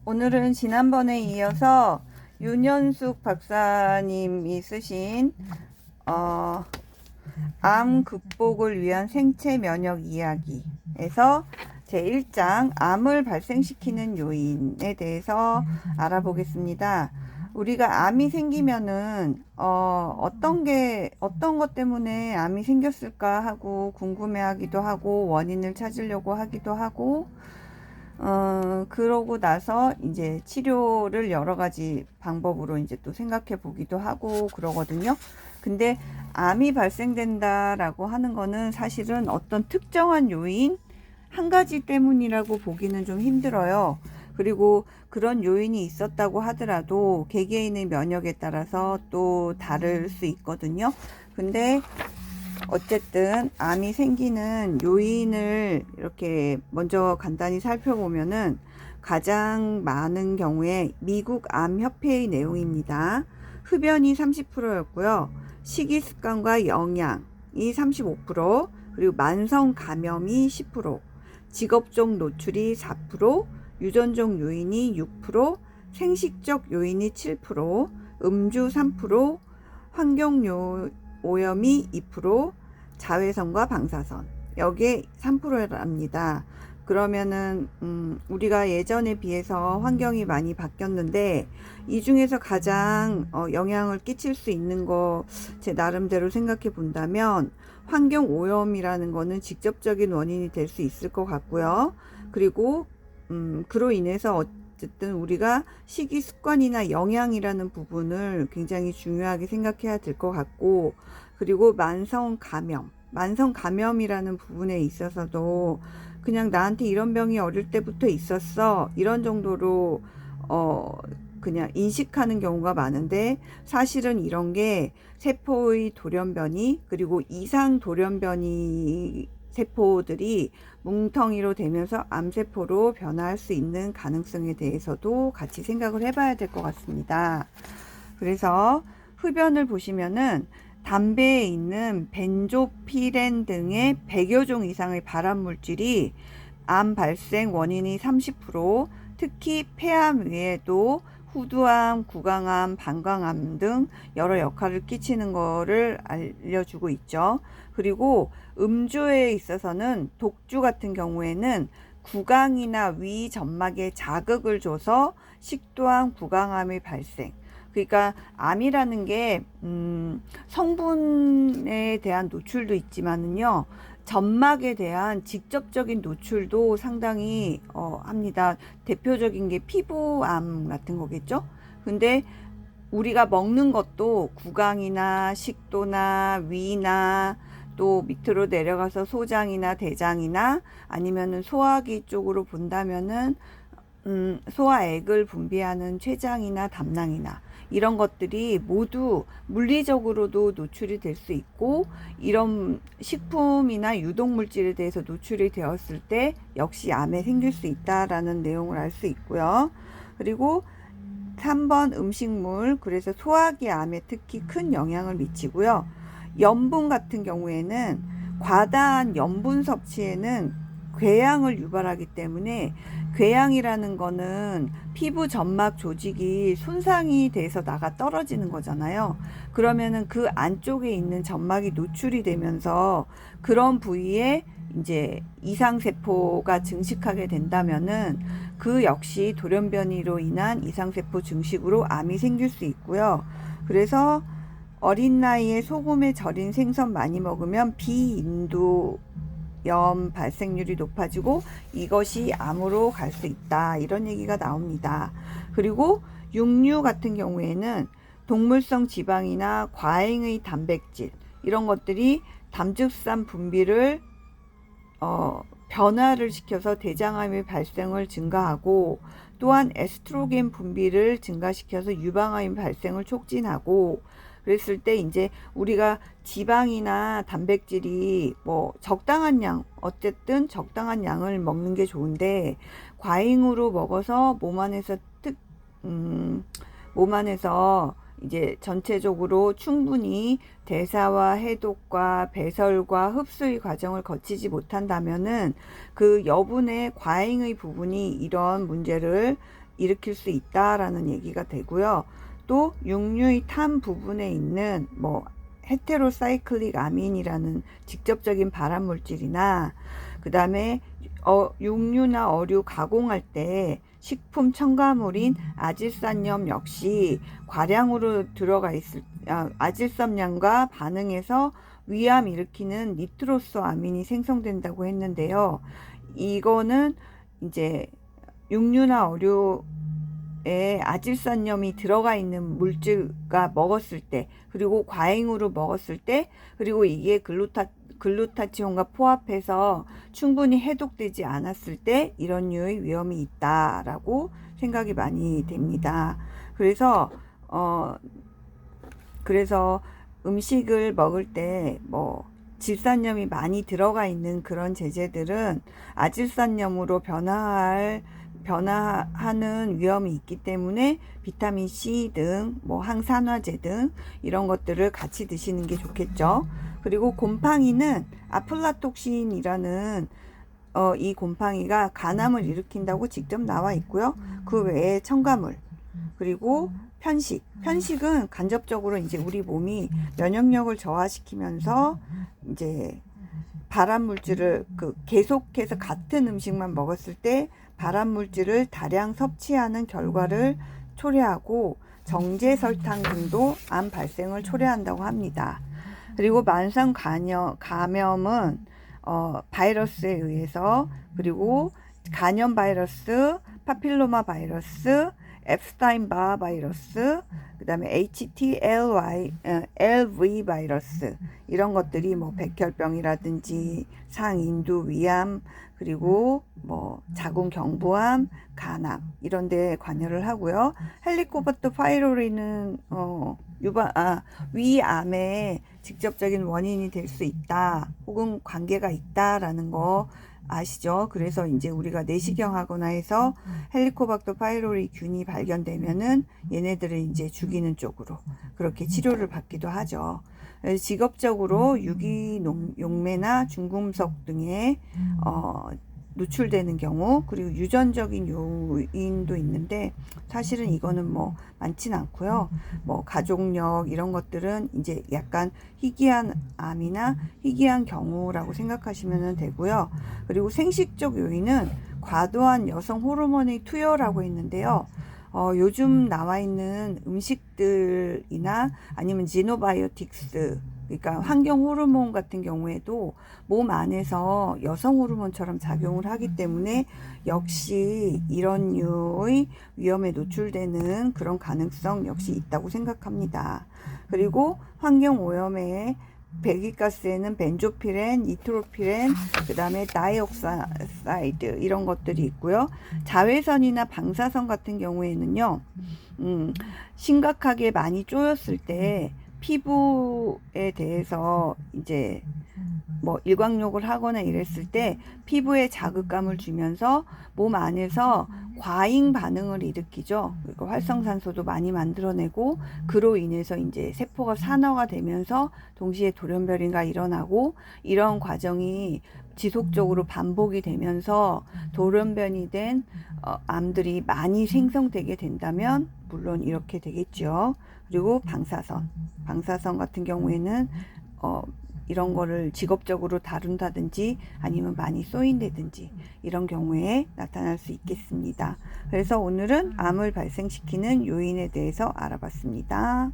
오늘은 지난번에 이어서 윤현숙 박사님이 쓰신 암 극복을 위한 생체 면역 이야기에서 제1장 암을 발생시키는 요인에 대해서 알아보겠습니다. 우리가 암이 생기면은 어떤 것 때문에 암이 생겼을까 하고 궁금해하기도 하고 원인을 찾으려고 하기도 하고 그러고 나서 이제 치료를 여러 가지 방법으로 이제 또 생각해 보기도 하고 그러거든요. 근데 암이 발생된다라고 하는 거는 사실은 어떤 특정한 요인 한 가지 때문이라고 보기는 좀 힘들어요. 그리고 그런 요인이 있었다고 하더라도 개개인의 면역에 따라서 또 다를 수 있거든요. 근데 어쨌든 암이 생기는 요인을 이렇게 먼저 간단히 살펴보면은 가장 많은 경우에 미국 암협회의 내용입니다. 흡연이 30%였고요. 식이습관과 영양이 35%, 그리고 만성 감염이 10%, 직업적 노출이 4%, 유전적 요인이 6%, 생식적 요인이 7%, 음주 3%, 환경 오염이 2%, 자외선과 방사선 여기에 3%랍니다. 그러면은 우리가 예전에 비해서 환경이 많이 바뀌었는데 이 중에서 가장 영향을 끼칠 수 있는 거 제 나름대로 생각해 본다면 환경 오염이라는 거는 직접적인 원인이 될 수 있을 것 같고요. 그리고 그로 인해서 어쨌든 우리가 식이 습관이나 영양이라는 부분을 굉장히 중요하게 생각해야 될 것 같고, 그리고 만성 감염이라는 부분에 있어서도 그냥 나한테 이런 병이 어릴 때부터 있었어 이런 정도로 그냥 인식하는 경우가 많은데, 사실은 이런 게 세포의 돌연변이, 그리고 이상 돌연변이 세포들이 뭉텅이로 되면서 암세포로 변화할 수 있는 가능성에 대해서도 같이 생각을 해봐야 될 것 같습니다. 그래서 흡연을 보시면은 담배에 있는 벤조피렌 등의 100여 종 이상의 발암물질이 암 발생 원인이 30%, 특히 폐암 외에도 후두암, 구강암, 방광암 등 여러 역할을 끼치는 것을 알려주고 있죠. 그리고 음주에 있어서는 독주 같은 경우에는 구강이나 위 점막에 자극을 줘서 식도암, 구강암의 발생. 그러니까 암이라는 게 성분에 대한 노출도 있지만은요, 점막에 대한 직접적인 노출도 상당히 합니다. 대표적인 게 피부암 같은 거겠죠. 근데 우리가 먹는 것도 구강이나 식도나 위나 또 밑으로 내려가서 소장이나 대장이나 아니면은 소화기 쪽으로 본다면은 소화액을 분비하는 췌장이나 담낭이나 이런 것들이 모두 물리적으로도 노출이 될 수 있고, 이런 식품이나 유독물질에 대해서 노출이 되었을 때 역시 암에 생길 수 있다라는 내용을 알 수 있고요. 그리고 3번 음식물, 그래서 소화기 암에 특히 큰 영향을 미치고요. 염분 같은 경우에는 과다한 염분 섭취에는 궤양을 유발하기 때문에, 궤양이라는 거는 피부 점막 조직이 손상이 돼서 나가 떨어지는 거잖아요. 그러면은 그 안쪽에 있는 점막이 노출이 되면서 그런 부위에 이제 이상세포가 증식하게 된다면은 그 역시 돌연변이로 인한 이상세포 증식으로 암이 생길 수 있고요. 그래서 어린 나이에 소금에 절인 생선 많이 먹으면 비인두 염 발생률이 높아지고 이것이 암으로 갈 수 있다, 이런 얘기가 나옵니다. 그리고 육류 같은 경우에는 동물성 지방이나 과잉의 단백질 이런 것들이 담즙산 분비를 변화를 시켜서 대장암의 발생을 증가하고, 또한 에스트로겐 분비를 증가시켜서 유방암의 발생을 촉진하고, 그랬을 때 이제 우리가 지방이나 단백질이 뭐 적당한 양, 어쨌든 적당한 양을 먹는 게 좋은데 과잉으로 먹어서 몸 안에서 이제 전체적으로 충분히 대사와 해독과 배설과 흡수의 과정을 거치지 못한다면은 그 여분의 과잉의 부분이 이런 문제를 일으킬 수 있다라는 얘기가 되고요. 또 육류의 탄 부분에 있는 뭐 헤테로사이클릭 아민이라는 직접적인 발암 물질이나 그 다음에 육류나 어류 가공할 때 식품 첨가물인 아질산염 역시 과량으로 들어가 있을 아질산염과 반응해서 위암 일으키는 니트로소아민이 생성된다고 했는데요. 이거는 이제 육류나 어류에 아질산염이 들어가 있는 물질가 먹었을 때, 그리고 과잉으로 먹었을 때, 그리고 이게 글루타치온과 포합해서 충분히 해독되지 않았을 때 이런 류의 위험이 있다라고 생각이 많이 됩니다. 그래서 음식을 먹을 때 뭐 질산염이 많이 들어가 있는 그런 제재들은 아질산염으로 변화하는 위험이 있기 때문에 비타민 C 등 뭐 항산화제 등 이런 것들을 같이 드시는 게 좋겠죠. 그리고 곰팡이는 아플라톡신이라는 이 곰팡이가 간암을 일으킨다고 직접 나와 있고요. 그 외에 첨가물, 그리고 편식은 간접적으로 이제 우리 몸이 면역력을 저하시키면서 이제 발암 물질을 계속해서 같은 음식만 먹었을 때 발암 물질을 다량 섭취하는 결과를 초래하고 정제 설탕 등도 암 발생을 초래한다고 합니다. 그리고 만성 감염은 바이러스에 의해서, 그리고 간염 바이러스, 파필로마 바이러스, 앱스타인 바 바이러스, 그 다음에 LV 바이러스, 이런 것들이 뭐 백혈병이라든지 상인두 위암, 그리고 뭐 자궁경부암, 간암 이런 데 관여를 하고요. 헬리코박터 파이로리는 위암의 직접적인 원인이 될 수 있다, 혹은 관계가 있다라는 거 아시죠? 그래서 이제 우리가 내시경 하거나 해서 헬리코박터 파이로리 균이 발견되면은 얘네들을 이제 죽이는 쪽으로 그렇게 치료를 받기도 하죠. 직업적으로 유기용매나 중금속 등에 노출되는 경우, 그리고 유전적인 요인도 있는데 사실은 이거는 뭐 많진 않고요. 뭐 가족력 이런 것들은 이제 약간 희귀한 암이나 희귀한 경우라고 생각하시면 되고요. 그리고 생식적 요인은 과도한 여성 호르몬의 투여라고 했는데요. 요즘 나와 있는 음식들이나 아니면 지노바이오틱스, 그러니까 환경 호르몬 같은 경우에도 몸 안에서 여성 호르몬처럼 작용을 하기 때문에 역시 이런 류의 위험에 노출되는 그런 가능성 역시 있다고 생각합니다. 그리고 환경 오염에 배기가스에는 벤조피렌, 니트로피렌, 그 다음에 다이옥사이드 이런 것들이 있고요. 자외선이나 방사선 같은 경우에는요, 심각하게 많이 쪼였을 때 피부에 대해서 이제 뭐 일광욕을 하거나 이랬을 때 피부에 자극감을 주면서 몸 안에서 과잉 반응을 일으키죠. 그리고 활성산소도 많이 만들어내고, 그로 인해서 이제 세포가 산화가 되면서 동시에 돌연변이가 일어나고, 이런 과정이 지속적으로 반복이 되면서 돌연변이 된 암들이 많이 생성되게 된다면 물론 이렇게 되겠죠. 그리고 방사선 같은 경우에는 이런 거를 직업적으로 다룬다든지 아니면 많이 쏘인다든지 이런 경우에 나타날 수 있겠습니다. 그래서 오늘은 암을 발생시키는 요인에 대해서 알아봤습니다.